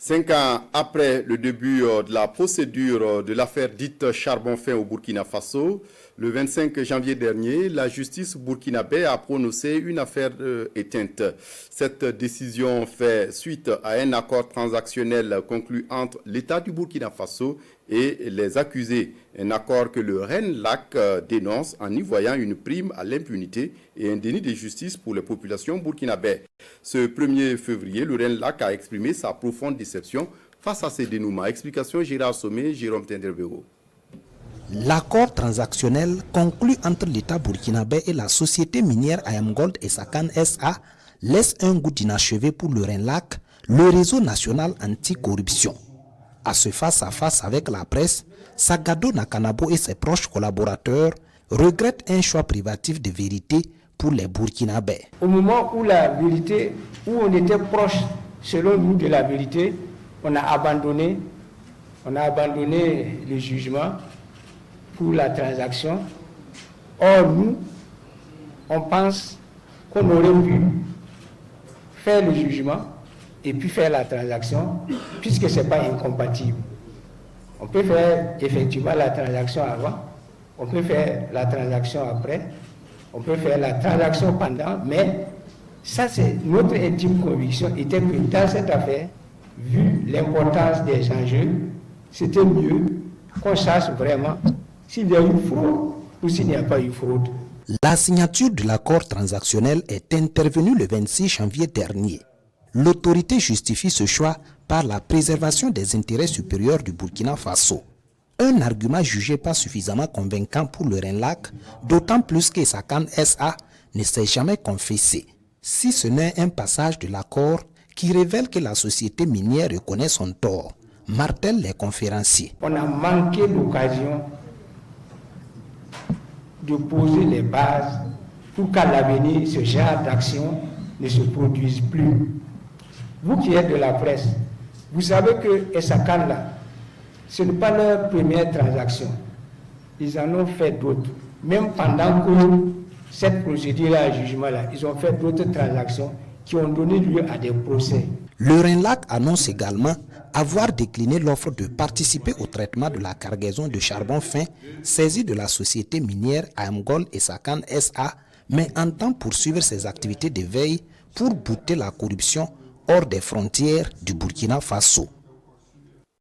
5 ans après le début de la procédure de l'affaire dite charbon fin au Burkina Faso, le 25 janvier dernier, la justice burkinabé a prononcé une affaire éteinte. Cette décision fait suite à un accord transactionnel conclu entre l'État du Burkina Faso et les accusés. Un accord que le RENLAC dénonce en y voyant une prime à l'impunité et un déni de justice pour les populations burkinabées. Ce 1er février, le RENLAC a exprimé sa profonde déception face à ces dénouements. Explication Gérard Sommet, Jérôme Tenderbego. L'accord transactionnel conclu entre l'État burkinabé et la société minière IAMGOLD et Sakan SA laisse un goût d'inachevé pour le RENLAC, le réseau national anti-corruption. À ce face-à-face avec la presse, Sagado Nakanabo et ses proches collaborateurs regrettent un choix privatif de vérité pour les Burkinabés. Au moment où la vérité, où on était proche, selon nous, de la vérité, on a abandonné le jugement pour la transaction. Or, nous, on pense qu'on aurait pu faire le jugement et puis faire la transaction, puisque ce n'est pas incompatible. On peut faire effectivement la transaction avant, on peut faire la transaction après, on peut faire la transaction pendant, mais ça c'est notre intime conviction, était que dans cette affaire, vu l'importance des enjeux, c'était mieux qu'on sache vraiment s'il y a eu fraude ou s'il n'y a pas eu fraude. La signature de l'accord transactionnel est intervenue le 26 janvier dernier. L'autorité justifie ce choix par la préservation des intérêts supérieurs du Burkina Faso. Un argument jugé pas suffisamment convaincant pour le RENLAC, d'autant plus que Sakan SA ne s'est jamais confessé, si ce n'est un passage de l'accord qui révèle que la société minière reconnaît son tort, martèlent les conférenciers. On a manqué l'occasion de poser les bases pour qu'à l'avenir, ce genre d'action ne se produise plus. Vous qui êtes de la presse, vous savez que Sakan là, ce n'est pas leur première transaction. Ils en ont fait d'autres. Même pendant que cette procédure-là, jugement-là, ils ont fait d'autres transactions qui ont donné lieu à des procès. Le RENLAC annonce également avoir décliné l'offre de participer au traitement de la cargaison de charbon fin saisie de la société minière IAMGOLD et Sakan SA, mais entend poursuivre ses activités de veille pour bouter la corruption hors des frontières du Burkina Faso.